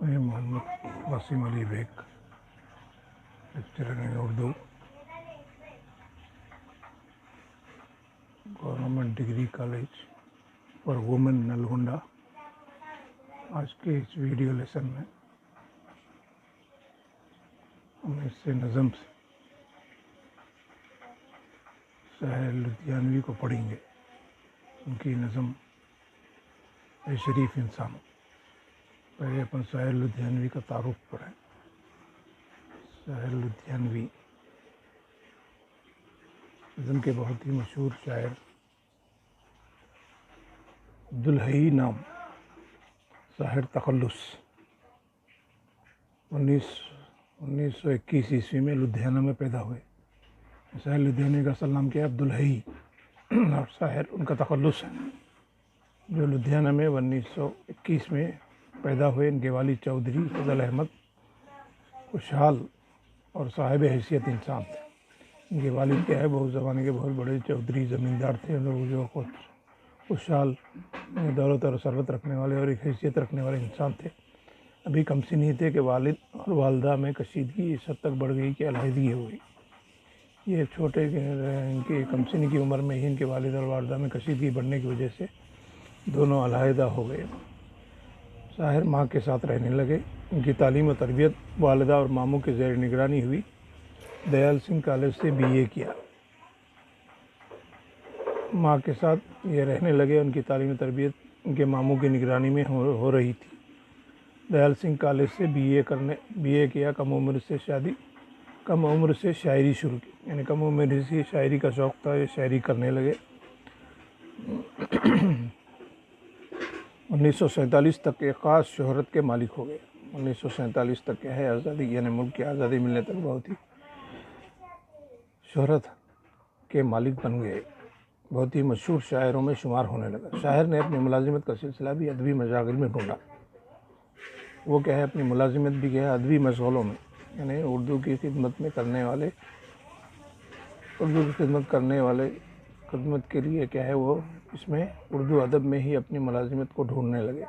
میں Mohammed Waseem Ali Baig, lecturer in Urdu, government degree college for women Nalgonda. آج کے اس ویڈیو لیسن میں ہم اس سے نظم سے ساحر لدھیانوی کو پڑھیں گے، ان کی نظم اے شریف انسان۔ پہلے اپن ساحر لدھیانوی کا تعارف پڑھیں۔ ساحر لدھیانوی نظم کے بہت ہی مشہور شاعر، عبدالحی نام، ساحر تخلص، 1921 عیسوی میں لدھیانہ میں پیدا ہوئے۔ ساحر لدھیانوی کا اصل نام کیا ہے؟ عبدالحی، اور ساحر ان کا تخلص ہے، جو لدھیانہ میں 1921 میں پیدا ہوئے۔ ان کے والد چودھری فضل احمد خوشحال اور صاحب حیثیت انسان تھے۔ ان کے والد کیا ہے، بہت زمانے کے بہت بڑے چودھری زمیندار تھے، لوگ جو خوشحال دولت اور ثروت رکھنے والے اور ایک حیثیت رکھنے والے انسان تھے۔ ابھی کم سنی تھے کہ والد اور والدہ میں کشیدگی اس حد تک بڑھ گئی کہ علیحدگی ہو گئی۔ یہ چھوٹے ان کی کم سنی کی عمر میں ہی ان کے والد اور والدہ میں کشیدگی بڑھنے کی وجہ سے دونوں علیحدہ ہو گئے۔ ساحر ماں کے ساتھ رہنے لگے۔ ان کی تعلیم و تربیت والدہ اور ماموں کے زیر نگرانی ہوئی۔ دیال سنگھ کالج سے BA کیا۔ ماں کے ساتھ یہ رہنے لگے، ان کی تعلیم و تربیت ان کے ماموں کی نگرانی میں ہو رہی تھی۔ دیال سنگھ کالج سے BA کیا۔ کم عمر سے شاعری شروع کی، یعنی کم عمر سے شاعری کا شوق تھا، یہ شاعری کرنے لگے۔ 1947 تک ایک خاص شہرت کے مالک ہو گئے۔ 1947 تک کیا ہے، آزادی، یعنی ملک کی آزادی ملنے تک بہت ہی شہرت کے مالک بن گئے، بہت ہی مشہور شاعروں میں شمار ہونے لگا۔ شاعر نے اپنی ملازمت کا سلسلہ بھی ادبی مشاغل میں ڈھونڈا۔ وہ کیا ہے، اپنی ملازمت بھی کیا ہے ادبی مشغلوں میں، یعنی اردو کی خدمت کے لیے کیا ہے، وہ اس میں اردو ادب میں ہی اپنی ملازمت کو ڈھونڈنے لگے۔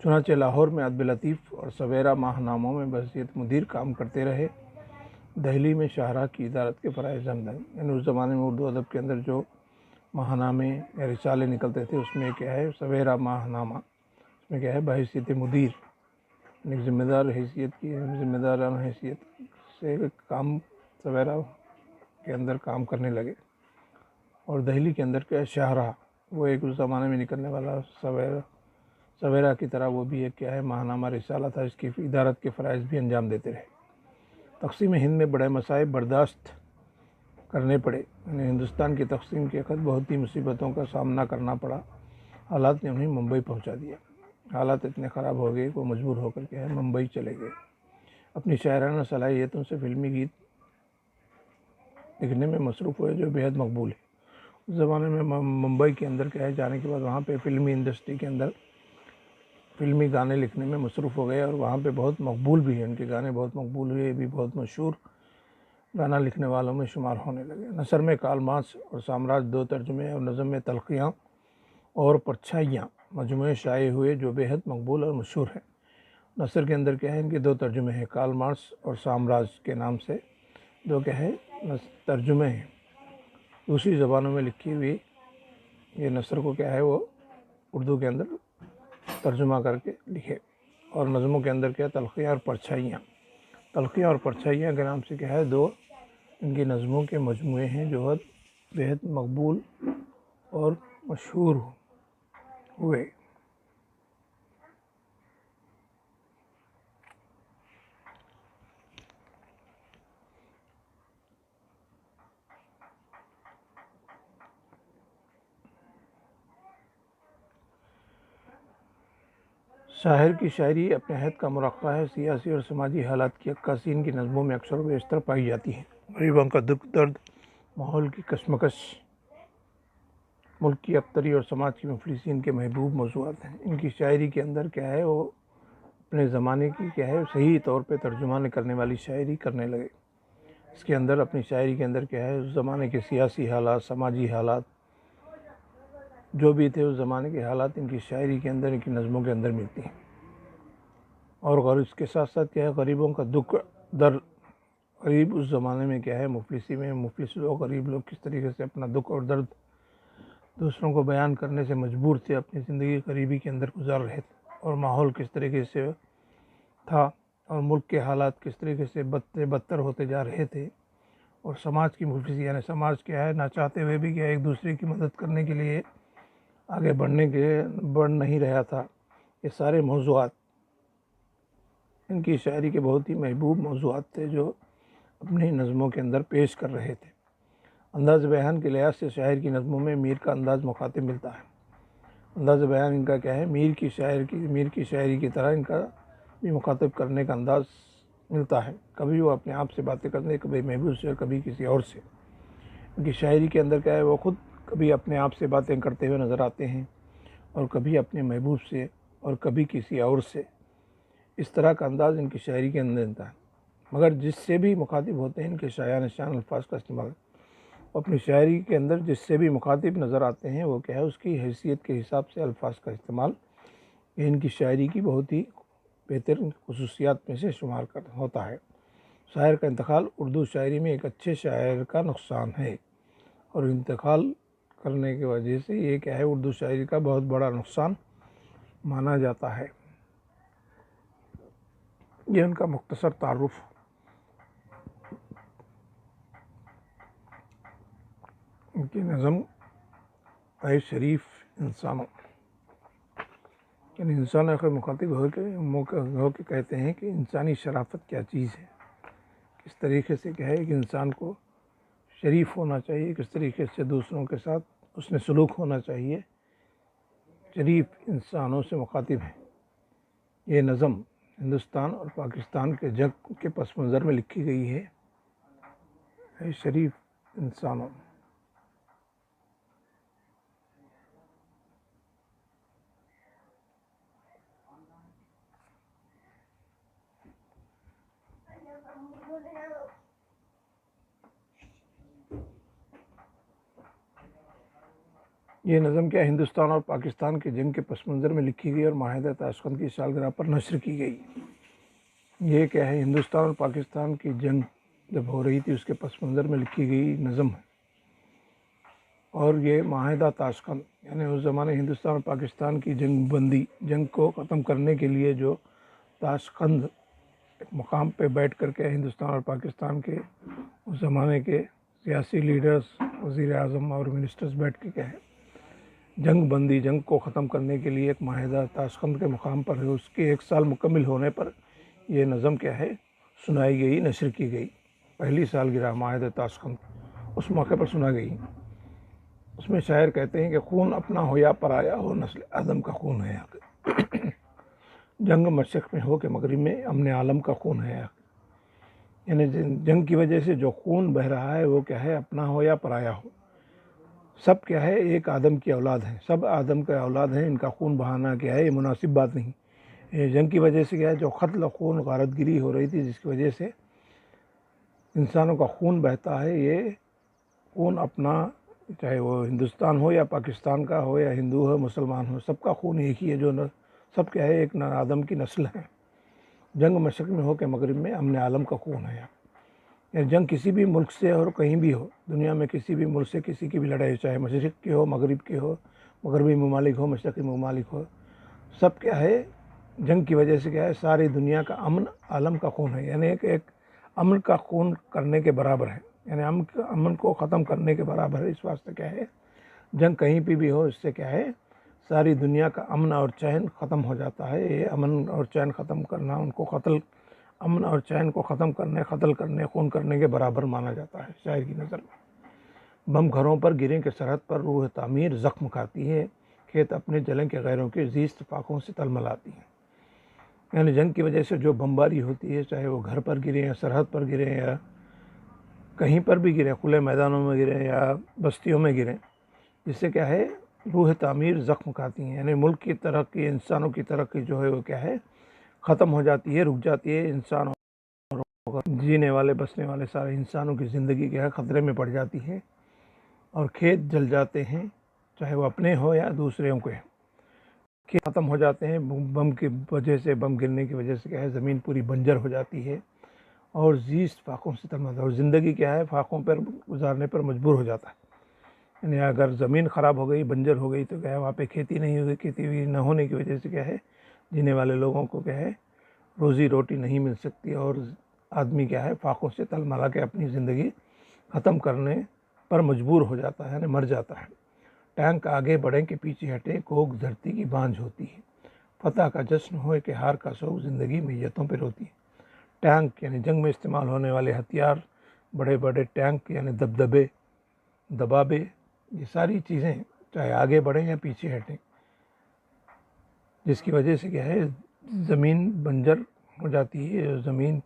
چنانچہ لاہور میں ادب لطیف اور سویرا ماہناموں میں بحیثیت مدیر کام کرتے رہے۔ دہلی میں شاہراہ کی ادارت کے فرائض ہمدنی، یعنی اس زمانے میں اردو ادب کے اندر جو ماہنامے یا رسالے نکلتے تھے، اس میں کیا ہے سویرا ماہنامہ، اس میں کیا ہے بحیثیت مدیر، یعنی ذمہ دارانہ حیثیت سے کام سویرا کے اندر کام کرنے لگے۔ اور دہلی کے اندر کیا ہے شاہراہ، وہ ایک اس زمانے میں نکلنے والا سویرا کی طرح وہ بھی ایک کیا ہے ماہنامہ رسالہ تھا، اس کی ادارت کے فرائض بھی انجام دیتے رہے۔ تقسیم ہند میں بڑے مسائب برداشت کرنے پڑے، یعنی ہندوستان کی تقسیم کے خط بہت ہی مصیبتوں کا سامنا کرنا پڑا۔ حالات نے انہیں ممبئی پہنچا دیا۔ حالات اتنے خراب ہو گئے کہ وہ مجبور ہو کر کے ممبئی چلے گئے۔ اپنی شاعرانہ صلاحیتوں سے فلمی گیت لکھنے میں مصروف ہوئے، جو بےحد مقبول ہے۔ اس زمانے میں ممبئی کے اندر کیا ہے جانے کے بعد وہاں پہ فلمی انڈسٹری کے اندر فلمی گانے لکھنے میں مصروف ہو گئے، اور وہاں پہ بہت مقبول بھی ہیں، ان کے گانے بہت مقبول ہوئے، بھی بہت مشہور گانا لکھنے والوں میں شمار ہونے لگے۔ نثر میں کارل مارکس اور سامراج 2 ترجمے، اور نظم میں تلخیاں اور پرچھائیاں مجموعے شائع ہوئے، جو بےحد مقبول اور مشہور ہیں۔ نثر کے اندر کیا ہے، ان کے 2 ترجمے ہیں، کارل مارکس اور سامراج کے نام سے 2 کیا ہے ترجمے ہیں، دوسری زبانوں میں لکھی ہوئی یہ نثر کو کیا ہے وہ اردو کے اندر ترجمہ کر کے لکھے۔ اور نظموں کے اندر کیا تلخیاں اور پرچھائیاں کے نام سے کیا ہے 2 ان کی نظموں کے مجموعے ہیں، جو بےحد مقبول اور مشہور ہوئے۔ شاعر کی شاعری اپنے حد کا مرقع ہے۔ سیاسی اور سماجی حالات کی عکاسی ان کی نظموں میں اکثر و بیشتر پائی جاتی ہے۔ غریبوں کا دکھ درد، ماحول کی کشمکش، ملک کی ابتری اور سماج کی مفلسی ان کے محبوب موضوعات ہیں۔ ان کی شاعری کے اندر کیا ہے وہ اپنے زمانے کی کیا ہے صحیح طور پہ ترجمہ کرنے والی شاعری کرنے لگے۔ اس کے اندر اپنی شاعری کے اندر کیا ہے اس زمانے کے سیاسی حالات، سماجی حالات جو بھی تھے اس زمانے کے حالات ان کی شاعری کے اندر، ان کی نظموں کے اندر ملتی ہیں۔ اور اس کے ساتھ ساتھ کیا ہے غریبوں کا دکھ درد. غریب اس زمانے میں کیا ہے مفلسی میں مفلس لوگ غریب لوگ کس طریقے سے اپنا دکھ اور درد دوسروں کو بیان کرنے سے مجبور تھے, اپنی زندگی غریبی کے اندر گزار رہے تھے, اور ماحول کس طریقے سے تھا اور ملک کے حالات کس طریقے سے بدتر ہوتے جا رہے تھے, اور سماج کی مفلسی یعنی سماج کیا ہے نہ چاہتے ہوئے بھی کیا ایک دوسرے کی مدد کرنے کے لیے آگے بڑھ نہیں رہا تھا. یہ سارے موضوعات ان کی شاعری کے بہت ہی محبوب موضوعات تھے جو اپنی نظموں کے اندر پیش کر رہے تھے. انداز بیان کے لحاظ سے شاعر کی نظموں میں میر کا انداز مخاطب ملتا ہے. انداز بیان ان کا کیا ہے میر کی شاعری کی طرح ان کا بھی مخاطب کرنے کا انداز ملتا ہے. کبھی وہ اپنے آپ سے باتیں کرتے, کبھی محبوب سے اور کبھی کسی اور سے. ان کی شاعری کے اندر کیا ہے وہ خود کبھی اپنے آپ سے باتیں کرتے ہوئے نظر آتے ہیں اور کبھی اپنے محبوب سے اور کبھی کسی اور سے. اس طرح کا انداز ان کی شاعری کے اندر ملتا ہے. مگر جس سے بھی مخاطب ہوتے ہیں ان کے شایان شان الفاظ کا استعمال. اپنی شاعری کے اندر جس سے بھی مخاطب نظر آتے ہیں وہ کیا ہے اس کی حیثیت کے حساب سے الفاظ کا استعمال. یہ ان کی شاعری کی بہت ہی بہترین خصوصیات میں سے شمار ہوتا ہے. شاعر کا انتقال اردو شاعری میں ایک اچھے شاعر کا نقصان ہے, اور انتقال کرنے کی وجہ سے یہ کیا ہے اردو شاعری کا بہت بڑا نقصان مانا جاتا ہے. یہ ان کا مختصر تعارف. ان کی نظم اے شریف انسانوں, یعنی انسانوں کے مخاطب ہو کے کہتے ہیں کہ انسانی شرافت کیا چیز ہے, کس طریقے سے کیا ہے کہ انسان کو شریف ہونا چاہیے, کس طریقے سے دوسروں کے ساتھ اس نے سلوک ہونا چاہیے. شریف انسانوں سے مخاطب ہے. یہ نظم ہندوستان اور پاکستان کے جنگ کے پس منظر میں لکھی گئی ہے. اے شریف انسانوں. یہ نظم کیا ہندوستان اور پاکستان کے جنگ کے پس منظر میں لکھی گئی اور معاہدہ تاشقند کی سالگرہ پر نشر کی گئی. یہ کیا ہے ہندوستان اور پاکستان کی جنگ جب ہو رہی تھی اس کے پس منظر میں لکھی گئی نظم ہے. اور یہ معاہدہ تاشقند یعنی اس زمانے ہندوستان اور پاکستان کی جنگ کو ختم کرنے کے لیے جو تاشقند ایک مقام پہ بیٹھ کر کے ہندوستان اور پاکستان کے اس زمانے کے سیاسی لیڈرز, وزیر اعظم اور منسٹرز بیٹھ کے کیا ہے جنگ کو ختم کرنے کے لیے ایک معاہدہ تاشقند کے مقام پر ہے. اس کے 1 سال مکمل ہونے پر یہ نظم کیا ہے سنائی گئی, نشر کی گئی. پہلی سالگرہ معاہدہ تاشقند اس موقع پر سنا گئی. اس میں شاعر کہتے ہیں کہ خون اپنا ہو یا پرایا ہو, نسل آدم کا خون ہے. جنگ مشرق میں ہو کہ مغرب میں امن عالم کا خون ہے. یعنی جنگ کی وجہ سے جو خون بہہ رہا ہے وہ کیا ہے اپنا ہو یا پرایا ہو, سب کیا ہے ایک آدم کی اولاد ہیں, سب آدم کے اولاد ہیں. ان کا خون بہانا کیا ہے یہ مناسب بات نہیں. جنگ کی وجہ سے کیا ہے جو قتل خون غارت گری ہو رہی تھی جس کی وجہ سے انسانوں کا خون بہتا ہے, یہ خون اپنا چاہے وہ ہندوستان ہو یا پاکستان کا ہو یا ہندو ہو مسلمان ہو, سب کا خون ایک ہی ہے, جو سب کیا ہے ایک آدم کی نسل ہے. جنگ مشرق میں ہو کہ مغرب میں امن عالم کا خون ہے. یعنی جنگ کسی بھی ملک سے اور کہیں بھی ہو, دنیا میں کسی بھی ملک سے کسی کی بھی لڑائی چاہے مشرق کی ہو مغرب کی ہو, مغربی ممالک ہو مشرقی ممالک ہو, سب کیا ہے جنگ کی وجہ سے کیا ہے ساری دنیا کا امن عالم کا خون ہے. یعنی ایک امن کا خون کرنے کے برابر ہے, یعنی امن کو ختم کرنے کے برابر ہے. اس واسطے کیا ہے جنگ کہیں پہ بھی ہو اس سے کیا ہے ساری دنیا کا امن اور چین ختم ہو جاتا ہے. یہ امن اور چین ختم کرنا ان کو امن اور چین کو ختم کرنے, قتل کرنے, خون کرنے کے برابر مانا جاتا ہے شاعر کی نظر میں. بم گھروں پر گریں کہ سرحد پر روح تعمیر زخم کھاتی ہے, کھیت اپنے جلیں کے غیروں کے زیست فاقوں سے تلملاتی ہیں. یعنی جنگ کی وجہ سے جو بمباری ہوتی ہے چاہے وہ گھر پر گریں یا سرحد پر گریں یا کہیں پر بھی گریں, کھلے میدانوں میں گریں یا بستیوں میں گریں, جس سے کیا ہے روح تعمیر زخم کھاتی ہیں. یعنی ملک کی ترقی, انسانوں کی ترقی جو ہے وہ کیا ہے ختم ہو جاتی ہے, رک جاتی ہے. انسانوں جینے والے بسنے والے سارے انسانوں کی زندگی کیا ہے خطرے میں پڑ جاتی ہے, اور کھیت جل جاتے ہیں چاہے وہ اپنے ہو یا دوسروں کے. کہ ختم ہو جاتے ہیں بم کی وجہ سے، بم گرنے کی وجہ سے کیا ہے زمین پوری بنجر ہو جاتی ہے اور زیست فاقوں سے تلمتا ہے، اور زندگی کیا ہے فاقوں پر گزارنے پر مجبور ہو جاتا ہے۔ یعنی اگر زمین خراب ہو گئی، بنجر ہو گئی، تو کیا ہے وہاں پہ کھیتی نہیں ہوگی، کھیتی ہوئی نہ ہونے کی وجہ سے کیا ہے جینے والے لوگوں کو کیا ہے روزی روٹی نہیں مل سکتی، اور آدمی کیا ہے فاقوں سے تل ملا کے اپنی زندگی ختم کرنے پر مجبور ہو جاتا ہے، یعنی مر جاتا ہے۔ ٹینک آگے بڑھیں کہ پیچھے ہٹیں، کوک دھرتی کی بانجھ ہوتی ہے، فتح کا جشن ہوئے کہ ہار کا شوق زندگی میتوں پہ روتی ہے۔ ٹینک یعنی جنگ میں استعمال ہونے والے ہتھیار، بڑے بڑے ٹینک یعنی دبدبے، دبابے، یہ ساری چیزیں چاہے آگے بڑھیں یا پیچھے ہٹیں، جس کی وجہ سے کیا ہے زمین بنجر ہو جاتی ہے، زمین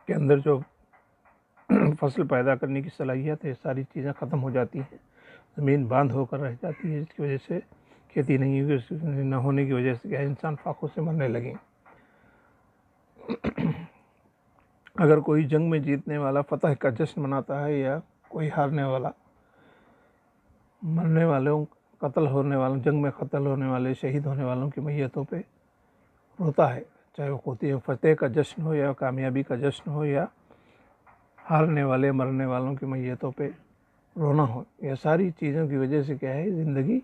کے اندر جو فصل پیدا کرنے کی صلاحیت ہے ساری چیزیں ختم ہو جاتی ہیں، زمین باندھ ہو کر رہ جاتی ہے، جس کی وجہ سے کھیتی نہیں ہوگی، نہ ہونے کی وجہ سے کیا ہے انسان فاقوں سے مرنے لگیں۔ اگر کوئی جنگ میں جیتنے والا فتح کا جشن مناتا ہے یا کوئی ہارنے والا مرنے والوں، قتل ہونے والوں، جنگ میں قتل ہونے والے، شہید ہونے والوں کی میتوں پہ روتا ہے، چاہے وہ فتح کا جشن ہو یا کامیابی کا جشن ہو یا ہارنے والے مرنے والوں کی میتوں پہ رونا ہو، یہ ساری چیزوں کی وجہ سے کیا ہے زندگی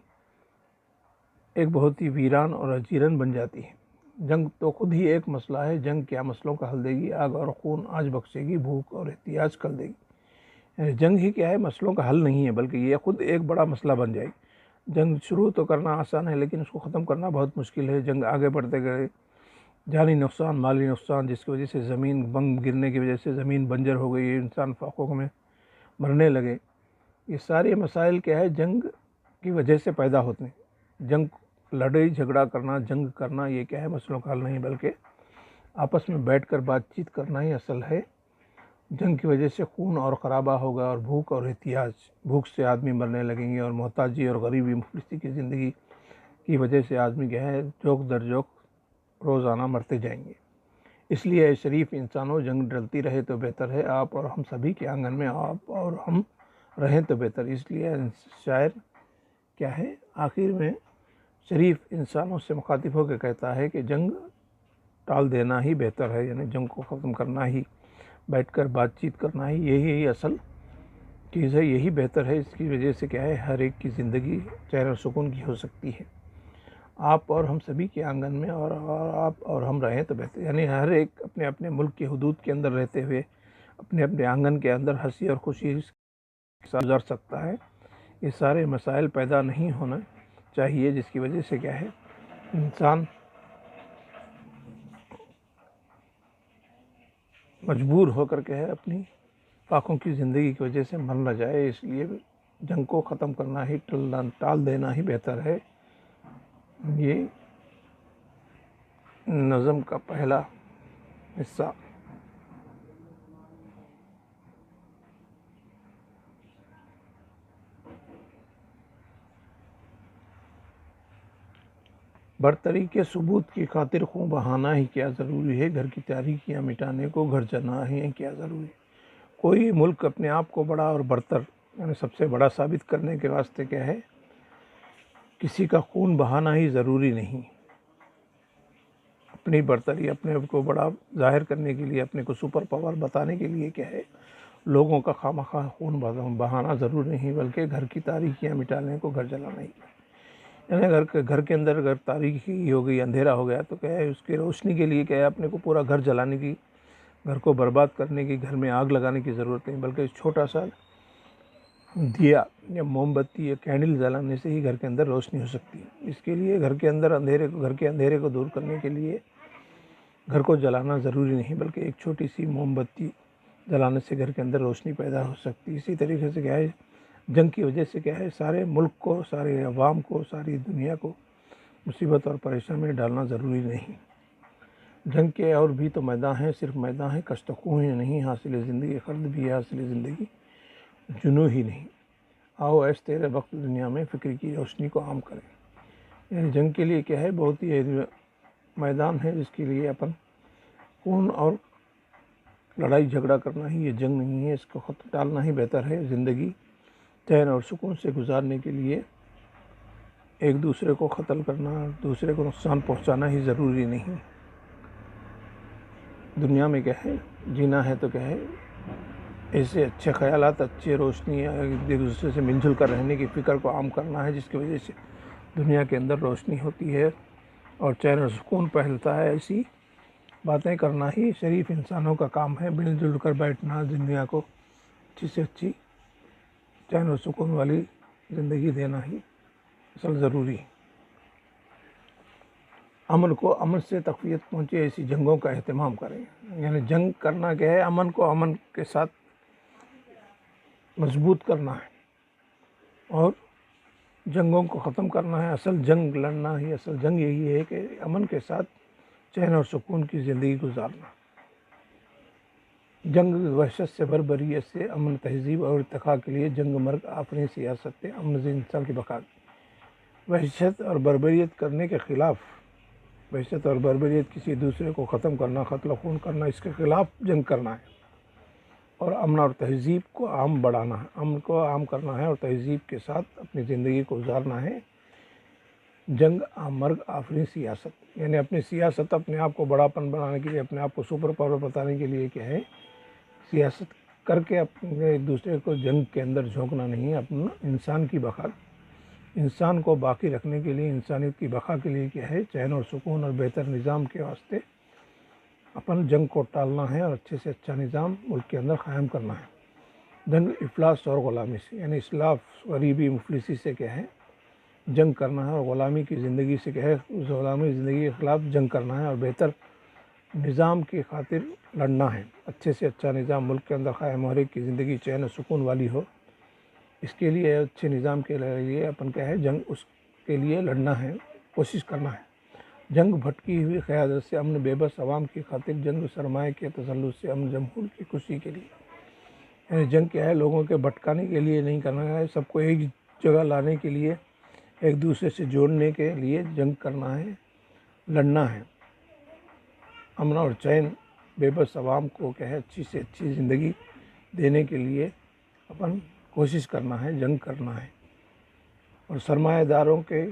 ایک بہت ہی ویران اور اجیرن بن جاتی ہے۔ جنگ تو خود ہی ایک مسئلہ ہے، جنگ کیا مسئلوں کا حل دے گی، آگ اور خون آج بخشے گی، بھوک اور احتیاج کر دے گی۔ یعنی جنگ ہی کیا ہے مسئلوں کا حل نہیں ہے، بلکہ یہ خود ایک بڑا مسئلہ بن جائے گی۔ جنگ شروع تو کرنا آسان ہے لیکن اس کو ختم کرنا بہت مشکل ہے۔ جنگ آگے بڑھتے گئے جانی نقصان، مالی نقصان، جس کی وجہ سے زمین بم گرنے کی وجہ سے زمین بنجر ہو گئی، انسان فاقوں میں مرنے لگے، یہ سارے مسائل کیا ہے جنگ کی وجہ سے پیدا ہوتے ہیں۔ جنگ لڑائی جھگڑا کرنا، جنگ کرنا یہ کیا ہے مسئلوں کا حل نہیں، بلکہ آپس میں بیٹھ کر بات چیت کرنا ہی اصل ہے۔ جنگ کی وجہ سے خون اور خرابہ ہوگا، اور بھوک اور احتیاج، بھوک سے آدمی مرنے لگیں گے، اور محتاجی اور غریبی مفلسی کی زندگی کی وجہ سے آدمی کیا ہے جوک در جوک روزانہ مرتے جائیں گے۔ اس لیے اے شریف انسانوں، جنگ ڈلتی رہے تو بہتر ہے، آپ اور ہم سبھی کے آنگن میں آپ اور ہم رہیں تو بہتر۔ اس لیے شاعر کیا ہے آخر میں شریف انسانوں سے مخاطب ہو کے کہتا ہے کہ جنگ ٹال دینا ہی بہتر ہے، یعنی جنگ کو ختم کرنا ہی، بیٹھ کر بات چیت کرنا ہی یہی اصل چیز ہے، یہی بہتر ہے۔ اس کی وجہ سے کیا ہے ہر ایک کی زندگی چین اور سکون کی ہو سکتی ہے۔ آپ اور ہم سبھی کے آنگن میں اور آپ اور ہم رہیں تو بہتر، یعنی ہر ایک اپنے اپنے ملک کی حدود کے اندر رہتے ہوئے اپنے اپنے آنگن کے اندر ہنسی اور خوشی کے ساتھ گزار سکتا ہے۔ یہ سارے مسائل پیدا نہیں ہونا چاہیے، جس کی وجہ سے کیا ہے انسان مجبور ہو کر کے ہے اپنی فاقوں کی زندگی کی وجہ سے مر نہ جائے۔ اس لیے جنگ کو ختم کرنا ہی، ٹال دینا ہی بہتر ہے۔ یہ نظم کا پہلا حصہ۔ برتری کے ثبوت کی خاطر خون بہانا ہی کیا ضروری ہے، گھر کی تاریکیاں مٹانے کو گھر جانا ہی کیا ضروری ہے۔ کوئی ملک اپنے آپ کو بڑا اور برتر یعنی سب سے بڑا ثابت کرنے کے واسطے کیا ہے کسی کا خون بہانا ہی ضروری نہیں۔ اپنی برتری، اپنے کو بڑا ظاہر کرنے کے لیے، اپنے کو سپر پاور بتانے کے لیے کیا ہے لوگوں کا خواہ خون بہانا ضروری نہیں، بلکہ گھر کی تاریکیاں مٹانے کو گھر جلانا ہی۔ یعنی گھر کے اندر اگر تاریکی ہو گئی، اندھیرا ہو گیا، تو کیا ہے اس کی روشنی کے لیے کیا ہے اپنے کو پورا گھر جلانے کی، گھر کو برباد کرنے کی، گھر میں آگ لگانے کی ضرورت نہیں، بلکہ چھوٹا سا دیا یا موم بتی یا کینڈل جلانے سے ہی گھر کے اندر روشنی ہو سکتی ہے۔ اس کے لیے گھر کے اندھیرے کو دور کرنے کے لیے گھر کو جلانا ضروری نہیں، بلکہ ایک چھوٹی سی موم بتی جلانے سے گھر کے اندر روشنی پیدا ہو سکتی ہے۔ اسی طریقے سے کیا ہے جنگ کی وجہ سے کیا ہے سارے ملک کو، سارے عوام کو، ساری دنیا کو مصیبت اور پریشانی میں ڈالنا ضروری نہیں۔ جنگ کے اور بھی تو میدان ہیں، صرف میدان ہے کشت خوں ہی نہیں، حاصل زندگی خرد بھی ہے، حاصل زندگی جنو ہی نہیں۔ آؤ ایس تیرے وقت دنیا میں فکر کی روشنی کو عام کریں۔ یعنی جنگ کے لیے کیا ہے بہت ہی میدان ہے، جس کے لیے اپن خون اور لڑائی جھگڑا کرنا ہی یہ جنگ نہیں ہے، اس کو خط ڈالنا ہی بہتر ہے۔ زندگی چین اور سکون سے گزارنے کے لیے ایک دوسرے کو قتل کرنا، دوسرے کو نقصان پہنچانا ہی ضروری نہیں۔ دنیا میں کیا ہے، جینا ہے تو کیا ہے، ایسے اچھے خیالات، اچھی روشنی، ایک دوسرے سے مل جل کر رہنے کی فکر کو عام کرنا ہے، جس کی وجہ سے دنیا کے اندر روشنی ہوتی ہے اور چین اور سکون پھیلتا ہے۔ ایسی باتیں کرنا ہی شریف انسانوں کا کام ہے، مل جل کر بیٹھنا، دنیا کو اچھی سے اچھی چین اور سکون والی زندگی دینا ہی اصل ضروری ہے۔ امن کو امن سے تقویت پہنچے ایسی جنگوں کا اہتمام کریں، یعنی جنگ کرنا کیا ہے، امن کو امن کے ساتھ مضبوط کرنا ہے اور جنگوں کو ختم کرنا ہے۔ اصل جنگ لڑنا ہی، اصل جنگ یہی ہے کہ امن کے ساتھ چین اور سکون کی زندگی گزارنا۔ جنگ وحشت سے، بربریت سے، امن تہذیب اور ارتقاء کے لیے جنگ مرگ آفرین سیاست ہے، امن سے انسان کی بقا۔ وحشت اور بربریت کرنے کے خلاف، وحشت اور بربریت کسی دوسرے کو ختم کرنا، قتل و خون کرنا، اس کے خلاف جنگ کرنا ہے اور امن اور تہذیب کو عام بڑھانا ہے، امن کو عام کرنا ہے اور تہذیب کے ساتھ اپنی زندگی کو گزارنا ہے۔ جنگ مرگ آفرین سیاست، یعنی اپنی سیاست، اپنے آپ کو بڑاپن بنانے کے لیے، اپنے آپ کو سپر پاور بتانے کے لیے کیا ہے، سیاست کر کے اپنے ایک دوسرے کو جنگ کے اندر جھونکنا نہیں ہے۔ اپنا انسان کی بقا، انسان کو باقی رکھنے کے لیے، انسانیت کی بقا کے لیے کیا ہے، چین اور سکون اور بہتر نظام کے واسطے اپن جنگ کو ٹالنا ہے اور اچھے سے اچھا نظام ملک کے اندر قائم کرنا ہے۔ جنگ افلاس اور غلامی سے، یعنی اسلاف، غریبی، مفلسی سے کیا ہے، جنگ کرنا ہے اور غلامی کی زندگی سے کیا ہے، اس غلامی زندگی کے خلاف جنگ کرنا ہے اور بہتر نظام کی خاطر لڑنا ہے۔ اچھے سے اچھا نظام ملک کے اندر قائم ہو، ہر ایک کی زندگی چین و سکون والی ہو، اس کے لیے اچھے نظام کے لیے اپن کیا ہے، جنگ اس کے لیے لڑنا ہے، کوشش کرنا ہے۔ جنگ بھٹکی ہوئی قیادت سے، امن بے بس عوام کی خاطر، جنگ سرمایہ کے تسلط سے، امن جمہور کی خوشی کے لیے۔ یعنی جنگ کیا ہے، لوگوں کے بھٹکانے کے لیے نہیں کرنا ہے، سب کو ایک جگہ لانے کے لیے، ایک دوسرے سے جوڑنے کے لیے جنگ کرنا ہے، لڑنا ہے۔ امن اور چین بے بس عوام کو کیا ہے، اچھی سے اچھی زندگی دینے کے لیے اپن کوشش کرنا ہے، جنگ کرنا ہے اور سرمایہ داروں کے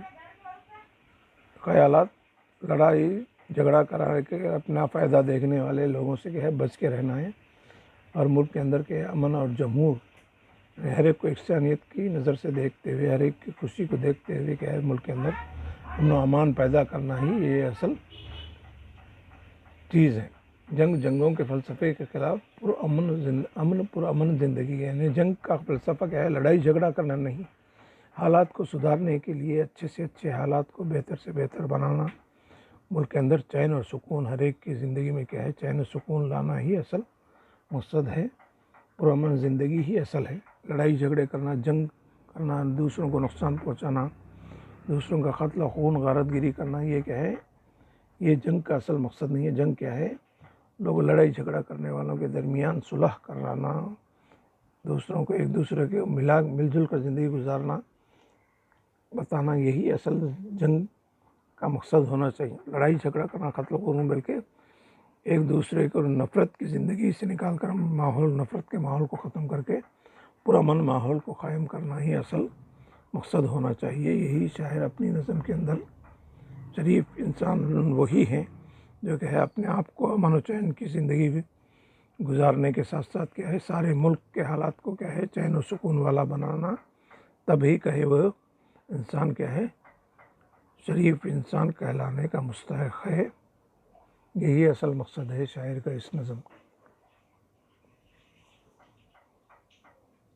خیالات، لڑائی جھگڑا کرا کے اپنا فائدہ دیکھنے والے لوگوں سے کیا ہے، بچ کے رہنا ہے اور ملک کے اندر کے امن اور جمہور، ہر ایک کو یکسانیت کی نظر سے دیکھتے ہوئے، ہر ایک کی خوشی کو دیکھتے ہوئے کیا ہے، ملک کے اندر امن و امان پیدا کرنا ہی یہ اصل چیز ہے۔ جنگوں کے فلسفے کے خلاف پرامن زندگی ہے، یعنی جنگ کا فلسفہ کیا ہے، لڑائی جھگڑا کرنا نہیں، حالات کو سدھارنے کے لیے، اچھے سے اچھے حالات کو بہتر سے بہتر بنانا، ملک کے اندر چین اور سکون، ہر ایک کی زندگی میں کیا ہے، چین و سکون لانا ہی اصل مقصد ہے، پرامن زندگی ہی اصل ہے۔ لڑائی جھگڑے کرنا، جنگ کرنا، دوسروں کو نقصان پہنچانا، دوسروں کا قتل و خون، غارت گیری کرنا، یہ کیا ہے، یہ جنگ کا اصل مقصد نہیں ہے۔ جنگ کیا ہے، لوگ لڑائی جھگڑا کرنے والوں کے درمیان صلح کرانا، دوسروں کو ایک دوسرے کے مل جل کر زندگی گزارنا بتانا، یہی اصل جنگ کا مقصد ہونا چاہیے۔ لڑائی جھگڑا کرنا، قتل و خون، بلکہ ایک دوسرے کو نفرت کی زندگی سے نکال کر نفرت کے ماحول کو ختم کر کے پرامن ماحول کو قائم کرنا ہی اصل مقصد ہونا چاہیے۔ یہی شاعر اپنی نظم کے اندر، شریف انسان وہی ہیں جو کہ ہے اپنے آپ کو امن و چین کی زندگی گزارنے کے ساتھ ساتھ کیا ہے، سارے ملک کے حالات کو کیا ہے، چین و سکون والا بنانا، تبھی کہے وہ انسان کیا ہے، شریف انسان کہلانے کا مستحق ہے۔ یہی اصل مقصد ہے شاعر کا اس نظم کا۔